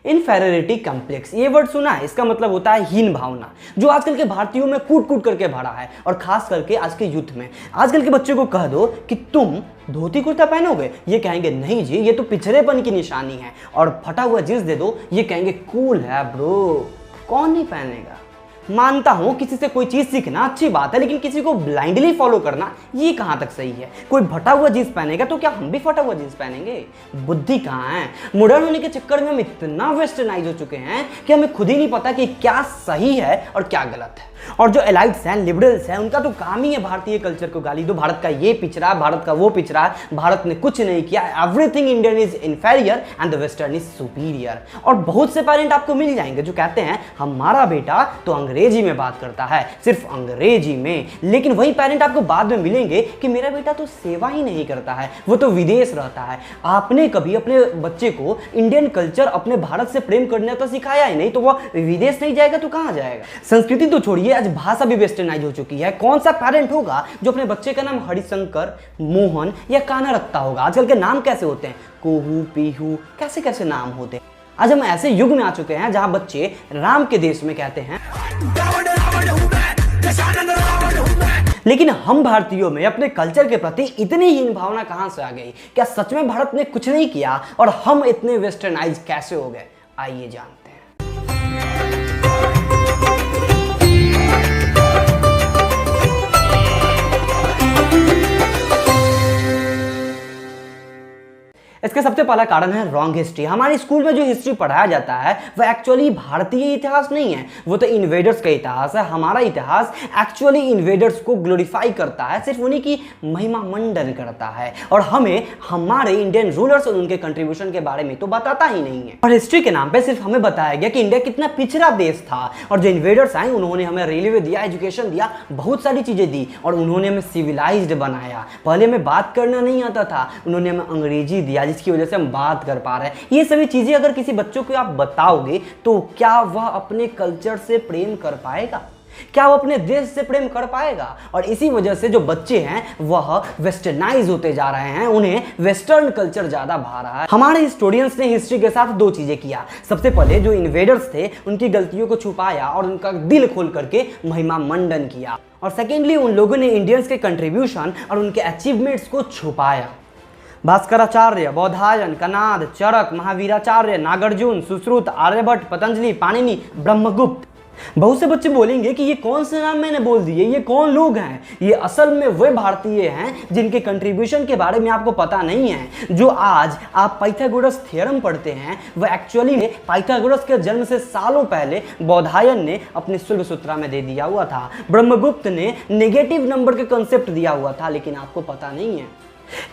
इनफेरियोरिटी complex, ये word सुना है? इसका मतलब होता है हीन भावना, जो आजकल के भारतीयों में कूट कूट करके भरा है और खास करके आज के यूथ में। आजकल के बच्चे को कह दो कि तुम धोती कुर्ता पहनोगे, ये कहेंगे नहीं जी ये तो पिछड़ेपन की निशानी है, और फटा हुआ जींस दे दो, ये कहेंगे कूल है ब्रो, कौन नहीं पहनेगा। मानता हूं किसी से कोई चीज सीखना अच्छी बात है, लेकिन किसी को ब्लाइंडली फॉलो करना ये कहां तक सही है। कोई फटा हुआ जींस पहनेगा तो क्या हम भी फटा हुआ जींस पहनेंगे? बुद्धि कहां है? मॉडर्न होने के चक्कर में हम इतना वेस्टर्नाइज हो चुके हैं कि हमें खुद ही नहीं पता कि क्या सही है और क्या गलत है। और जो एलाइट्स हैं, लिबरल्स हैं, उनका तो काम ही है भारतीय कल्चर को गाली दो। भारत का ये पिछड़ा, भारत का वो पिछड़ा, भारत ने कुछ नहीं किया, everything Indian is inferior and the western is superior. और बहुत से पेरेंट आपको मिल जाएंगे जो कहते हैं हमारा बेटा तो अंग्रेजी में बात करता है, सिर्फ अंग्रेजी में, लेकिन वही पेरेंट आपको बाद में मिलेंगे कि मेरा बेटा तो सेवा ही नहीं करता है, वो तो विदेश रहता है। आपने कभी अपने बच्चे को इंडियन कल्चर, अपने भारत से प्रेम करने तो सिखाया ही नहीं, तो वो विदेश नहीं जाएगा तो कहां जाएगा? संस्कृति तो छोड़िए, आज भाषा भी वेस्टर्नाइज हो चुकी है। कौन सा पेरेंट होगा जो अपने बच्चे का नाम हरिशंकर, मोहन या कान्हा रखता होगा? आजकल के नाम कैसे होते हैं, कोहू, पीहू, कैसे कैसे नाम होते हैं। आज हम ऐसे युग में आ चुके हैं जहां बच्चे राम के देश में कहते हैं, लेकिन हम भारतीयों में अपने कल्चर के प्रति इतनी हीन भावना कहां से आ गई? क्या सच में भारत ने कुछ नहीं किया और हम इतने वेस्टर्नाइज कैसे हो गए? आइए जानते हैं। इसका सबसे पहला कारण है रॉन्ग हिस्ट्री। हमारे स्कूल में जो हिस्ट्री पढ़ाया जाता है वह एक्चुअली भारतीय इतिहास नहीं है, वो तो इन्वेडर्स का इतिहास है। हमारा इतिहास एक्चुअली इन्वेडर्स को ग्लोरीफाई करता है, सिर्फ उन्हीं की महिमा मंडन करता है, और हमें हमारे इंडियन रूलर्स और उनके कंट्रीब्यूशन के बारे में तो बताता ही नहीं है। और हिस्ट्री के नाम पे सिर्फ हमें बताया गया कि इंडिया कितना पिछड़ा देश था, और जो इन्वेडर्स आए उन्होंने हमें रेलवे दिया, एजुकेशन दिया, बहुत सारी चीजें दी, और उन्होंने हमें सिविलाइज्ड बनाया। पहले हमें बात करना नहीं आता था, उन्होंने हमें अंग्रेजी दिया जिसकी वजह से हम बात कर पा रहे हैं। ये सभी चीजें अगर किसी बच्चों को आप बताओगे तो क्या वह अपने कल्चर से प्रेम कर पाएगा? क्या वो अपने देश से प्रेम कर पाएगा? और इसी वजह से जो बच्चे हैं वह वेस्टर्नाइज होते जा रहे हैं, उन्हें वेस्टर्न कल्चर ज्यादा भा रहा है। हमारे हिस्टोरियंस ने हिस्ट्री के साथ दो चीजें किया। सबसे पहले जो इन्वेडर्स थे उनकी गलतियों को छुपाया और उनका दिल खोल करके महिमा मंडन किया, और सेकेंडली उन लोगों ने इंडियंस के कंट्रीब्यूशन और उनके अचीवमेंट्स को छुपाया। भास्कराचार्य, बौधायन, कनाद, चरक, महावीराचार्य, नागार्जुन, सुश्रुत, आर्यभट्ट, पतंजलि, पाणिनि, ब्रह्मगुप्त। बहुत से बच्चे बोलेंगे कि ये कौन से नाम मैंने बोल दिए, ये कौन लोग हैं? ये असल में वे भारतीय हैं जिनके कंट्रीब्यूशन के बारे में आपको पता नहीं है। जो आज आप पाइथागोरस थ्योरम पढ़ते हैं वह एक्चुअली में पाइथागोरस के जन्म से सालों पहले बौधायन ने अपने सूत्रसूत्रा में दे दिया हुआ था। ब्रह्मगुप्त ने नेगेटिव नंबर के कंसेप्ट दिया हुआ था, लेकिन आपको पता नहीं है।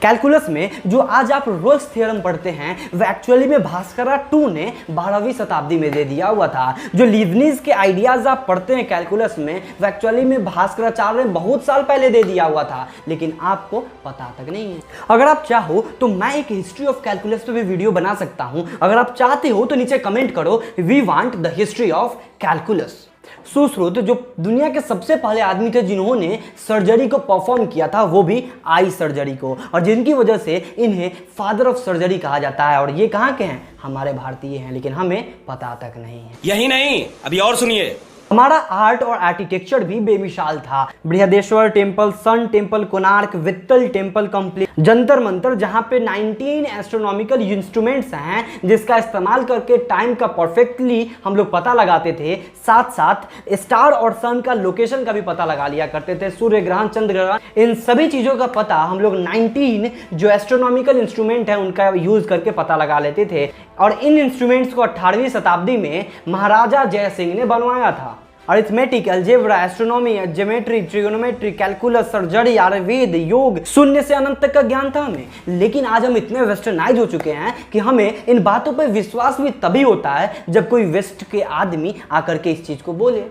कैलकुलस में जो आज आप रोल्स थ्योरम पढ़ते हैं वह एक्चुअली में भास्करा 2 ने 12वीं शताब्दी में दे दिया हुआ था। जो लीबनिज के आइडियाज आप पढ़ते हैं कैलकुलस में वह एक्चुअली में भास्कराचार्य ने बहुत साल पहले दे दिया हुआ था, लेकिन आपको पता तक नहीं है। अगर आप चाहो तो मैं एक हिस्ट्री ऑफ कैलकुलस पे भी वीडियो बना सकता हूं। अगर आप चाहते हो तो नीचे कमेंट करो, we want the history of calculus. Sushruta जो दुनिया के सबसे पहले आदमी थे जिन्होंने सर्जरी को परफॉर्म किया था, वो भी आई सर्जरी को, और जिनकी वजह से इन्हें फादर ऑफ सर्जरी कहा जाता है। और ये कहाँ के हैं? हमारे भारतीय हैं, लेकिन हमें पता तक नहीं है। यही नहीं, अभी और सुनिए। हमारा आर्ट और आर्किटेक्चर भी बेमिसाल था। Brihadeeswara temple, sun temple, Konark, Vitthal temple complete, Jantar Mantar, जहां पे 19 एस्ट्रोनॉमिकल इंस्ट्रूमेंट्स हैं जिसका इस्तेमाल करके टाइम का परफेक्टली हम लोग पता लगाते थे। साथ साथ स्टार और सन का लोकेशन का भी पता लगा लिया करते थे, सूर्य ग्रहण, चंद्र ग्रहण, इन सभी चीजों का पता हम लोग 19 जो एस्ट्रोनॉमिकल इंस्ट्रूमेंट है उनका यूज करके पता लगा लेते थे। और इन इंस्ट्रूमेंट्स को 18वीं शताब्दी में महाराजा जय सिंह ने बनवाया था। Arithmetic, algebra, astronomy, geometry, trigonometry, calculus, surgery, Ayurveda, योग, शून्य से अनंत तक का ज्ञान था हमें। लेकिन आज हम इतने वेस्टर्नाइज हो चुके हैं कि हमें इन बातों पर विश्वास भी तभी होता है जब कोई वेस्ट के आदमी आकर के इस चीज को बोले।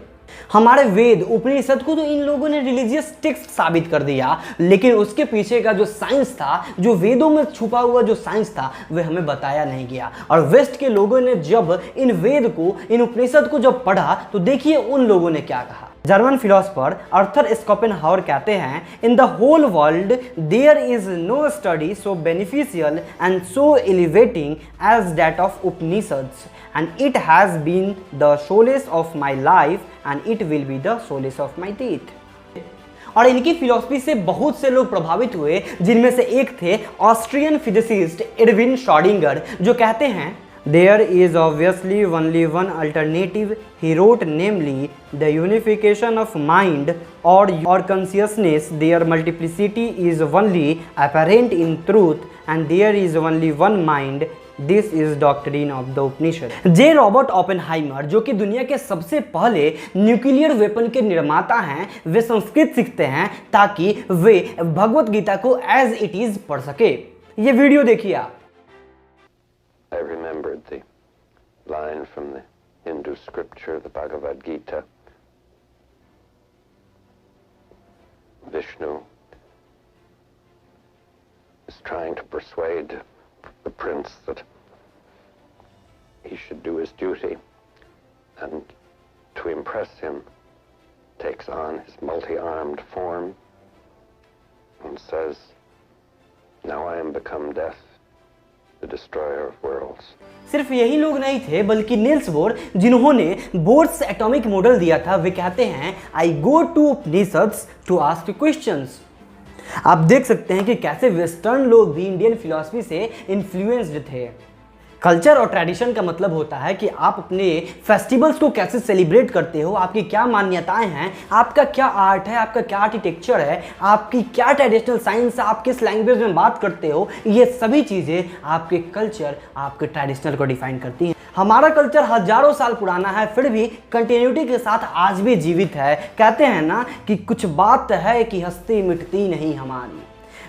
हमारे वेद, उपनिषद को तो इन लोगों ने रिलीजियस टेक्स्ट साबित कर दिया, लेकिन उसके पीछे का जो साइंस था, जो वेदों में छुपा हुआ जो साइंस था, वह हमें बताया नहीं गया। और वेस्ट के लोगों ने जब इन वेद को, इन उपनिषद को जब पढ़ा तो देखिए उन लोगों ने क्या कहा। जर्मन फिलोसफर अर्थर स्कोपेनहावर कहते हैं, in the whole world there is no study so beneficial and so elevating as that of Upanishads and it has been the solace of my life and it will be the solace of my death. और इनकी philosophy से बहुत से लोग प्रभावित हुए, जिनमें से एक थे ऑस्ट्रियन फिजिसिस्ट एडविन श्रोडिंगर, जो कहते हैं, there is obviously only one alternative ही रोट, namely the unification of mind और consciousness, there multiplicity is only apparent in truth and there is only one mind, this is doctrine of the Upanishad. J Robert Oppenheimer, जो कि दुनिया के सबसे पहले nuclear weapon के निर्माता हैं, वे संस्कृत सीखते हैं ताकि वे भगवत गीता को एज इट इज पढ़ सके। ये वीडियो देखिए आप। I remembered the line from the Hindu scripture, the Bhagavad Gita. Vishnu is trying to persuade the prince that he should do his duty, and to impress him takes on his multi-armed form and says, now I am become death, the destroyer of worlds. सिर्फ यही लोग नहीं थे, बल्कि Niels Bohr, जिन्होंने Bohr's atomic model दिया था, वे कहते हैं, I go to Upanishads to ask questions. आप देख सकते हैं कि कैसे वेस्टर्न लोग भी इंडियन फिलॉसफी से इन्फ्लुएंस्ड थे। कल्चर और ट्रेडिशन का मतलब होता है कि आप अपने फेस्टिवल्स को कैसे सेलिब्रेट करते हो, आपकी क्या मान्यताएं हैं, आपका क्या आर्ट है, आपका क्या आर्किटेक्चर है, आपकी क्या ट्रेडिशनल साइंस है, आप किस लैंग्वेज में बात करते हो, ये सभी चीज़ें आपके कल्चर, आपके ट्रेडिशनल को डिफाइन करती हैं। हमारा कल्चर हजारों साल पुराना है, फिर भी कंटिन्यूटी के साथ आज भी जीवित है। कहते हैं ना कि कुछ बात है कि हस्ती मिटती नहीं हमारी,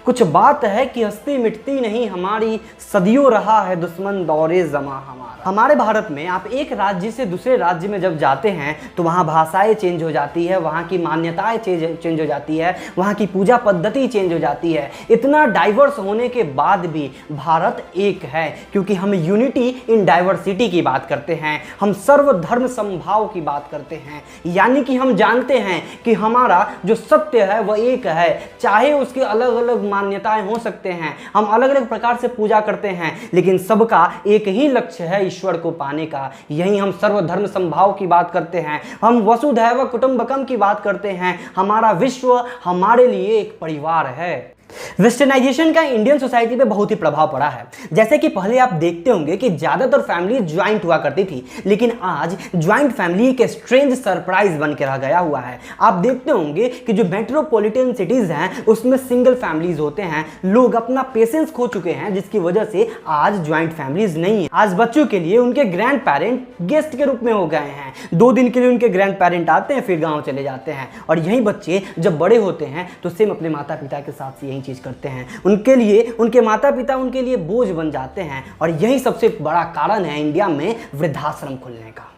कुछ बात है कि हस्ती मिटती नहीं हमारी, सदियों रहा है दुश्मन दौरे जमा हमारा। हमारे भारत में आप एक राज्य से दूसरे राज्य में जब जाते हैं तो वहाँ भाषाएं चेंज हो जाती है, वहाँ की मान्यताएं चेंज हो जाती है, वहाँ की पूजा पद्धति चेंज हो जाती है। इतना डाइवर्स होने के बाद भी भारत एक है, क्योंकि हम यूनिटी इन डाइवर्सिटी की बात करते हैं, हम सर्वधर्म समभाव की बात करते हैं। यानी कि हम जानते हैं कि हमारा जो सत्य है वह एक है, चाहे उसके अलग अलग मान्यताएं हो सकते हैं, हम अलग अलग प्रकार से पूजा करते हैं, लेकिन सबका एक ही लक्ष्य है, ईश्वर को पाने का। यही हम सर्वधर्म समभाव की बात करते हैं, हम वसुधैव कुटुंबकम की बात करते हैं। हमारा विश्व हमारे लिए एक परिवार है। वेस्टर्नाइजेशन का इंडियन सोसाइटी पे बहुत ही प्रभाव पड़ा है। जैसे कि पहले आप देखते होंगे कि ज़्यादातर फैमिली ज्वाइंट हुआ करती थी, लेकिन आज ज्वाइंट फैमिली एक स्ट्रेंज सरप्राइज बन के रह गया हुआ है। आप देखते होंगे कि जो मेट्रोपॉलिटन सिटीज़ हैं उसमें सिंगल फैमिलीज होते हैं। लोग अपना पेशेंस खो चुके हैं, जिसकी वजह से आज ज्वाइंट फैमिलीज नहीं है। आज बच्चों के लिए उनके ग्रैंड पेरेंट गेस्ट के रूप में हो गए हैं। 2 दिन के लिए उनके ग्रैंड पेरेंट आते हैं, फिर गाँव चले जाते हैं, और यही बच्चे जब बड़े होते हैं तो सेम अपने माता पिता के साथ यही चीज करते हैं। उनके लिए उनके माता पिता उनके लिए बोझ बन जाते हैं, और यही सबसे बड़ा कारण है इंडिया में वृद्धाश्रम खुलने का।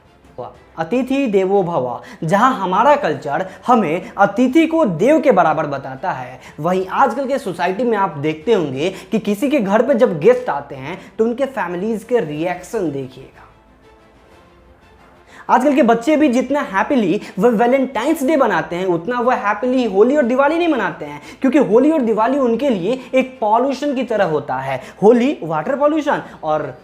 अतिथि देवो भव, जहां हमारा कल्चर हमें अतिथि को देव के बराबर बताता है, वहीं आजकल के सोसाइटी में आप देखते होंगे कि किसी के घर पे जब गेस्ट आते हैं तो उनके फैमिलीज के रिएक्शन देखिएगा। आजकल के बच्चे भी जितना हैप्पीली वह वैलेंटाइंस डे बनाते हैं, उतना वह हैप्पीली होली और दिवाली नहीं मनाते हैं, क्योंकि होली और दिवाली उनके लिए एक पॉल्यूशन की तरह होता है। होली वाटर पॉल्यूशन और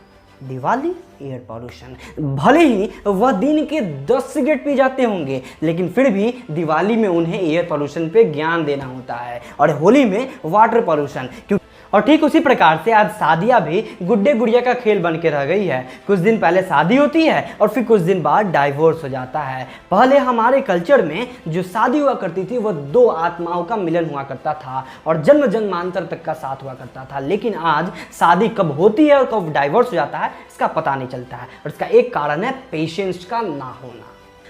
दिवाली एयर पॉल्यूशन। भले ही वह दिन के 10 सिगरेट पी जाते होंगे, लेकिन फिर भी दिवाली में उन्हें एयर पॉल्यूशन पे ज्ञान देना होता है, और होली में वाटर पॉल्यूशन। और ठीक उसी प्रकार से आज शादियां भी गुड्डे गुड़िया का खेल बन के रह गई है। कुछ दिन पहले शादी होती है और फिर कुछ दिन बाद डाइवोर्स हो जाता है। पहले हमारे कल्चर में जो शादी हुआ करती थी वह 2 आत्माओं का मिलन हुआ करता था और जन्म जन्मांतर तक का साथ हुआ करता था, लेकिन आज शादी कब होती है और कब डाइवोर्स हो जाता है इसका पता नहीं चलता है, और इसका एक कारण है पेशेंस का ना होना।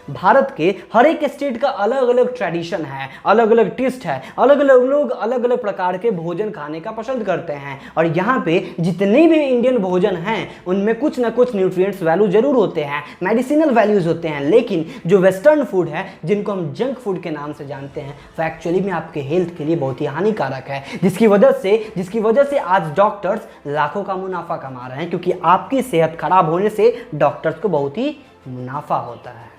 भारत के हर एक स्टेट का अलग अलग ट्रेडिशन है, अलग अलग टेस्ट है, अलग अलग लोग अलग अलग प्रकार के भोजन खाने का पसंद करते हैं, और यहाँ पे जितने भी इंडियन भोजन हैं उनमें कुछ ना कुछ न्यूट्रिएंट्स वैल्यू जरूर होते हैं, मेडिसिनल वैल्यूज होते हैं। लेकिन जो वेस्टर्न फूड है, जिनको हम जंक फूड के नाम से जानते हैं, वो एक्चुअली में आपके हेल्थ के लिए बहुत ही हानिकारक है, जिसकी वजह से आज डॉक्टर्स लाखों का मुनाफा कमा रहे हैं, क्योंकि आपकी सेहत खराब होने से डॉक्टर्स को बहुत ही मुनाफा होता है।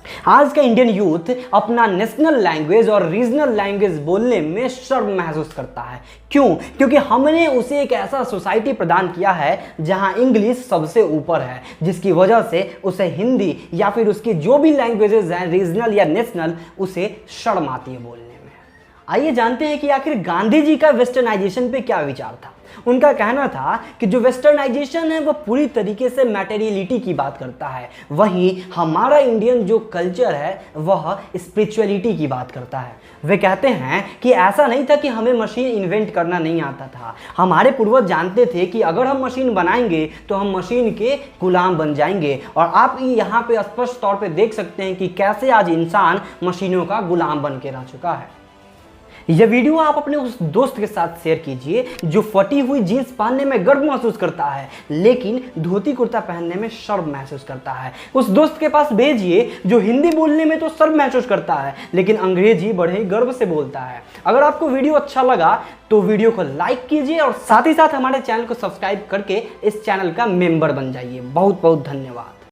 आज का इंडियन यूथ अपना नेशनल लैंग्वेज और रीजनल लैंग्वेज बोलने में शर्म महसूस करता है। क्यों? क्योंकि हमने उसे एक ऐसा सोसाइटी प्रदान किया है जहां इंग्लिश सबसे ऊपर है, जिसकी वजह से उसे हिंदी या फिर उसकी जो भी लैंग्वेजेस हैं रीजनल या नेशनल, उसे शर्म आती है बोलने में। आइए जानते हैं कि आखिर गांधी जी का वेस्टर्नाइजेशन पे क्या विचार था। उनका कहना था कि जो वेस्टर्नाइजेशन है वह पूरी तरीके से मैटेरियलिटी की बात करता है, वहीं हमारा इंडियन जो कल्चर है वह स्पिरिचुअलिटी की बात करता है। वे कहते हैं कि ऐसा नहीं था कि हमें मशीन इन्वेंट करना नहीं आता था, हमारे पूर्वज जानते थे कि अगर हम मशीन बनाएंगे तो हम मशीन के गुलाम बन जाएंगे। और आप यहाँ पे स्पष्ट तौर पे देख सकते हैं कि कैसे आज इंसान मशीनों का गुलाम बन के रह चुका है। यह वीडियो आप अपने उस दोस्त के साथ शेयर कीजिए जो फटी हुई जीन्स पहनने में गर्व महसूस करता है लेकिन धोती कुर्ता पहनने में शर्म महसूस करता है। उस दोस्त के पास भेजिए जो हिंदी बोलने में तो शर्म महसूस करता है लेकिन अंग्रेजी बड़े ही गर्व से बोलता है। अगर आपको वीडियो अच्छा लगा तो वीडियो को लाइक कीजिए और साथ ही साथ हमारे चैनल को सब्सक्राइब करके इस चैनल का मेंबर बन जाइए। बहुत बहुत धन्यवाद।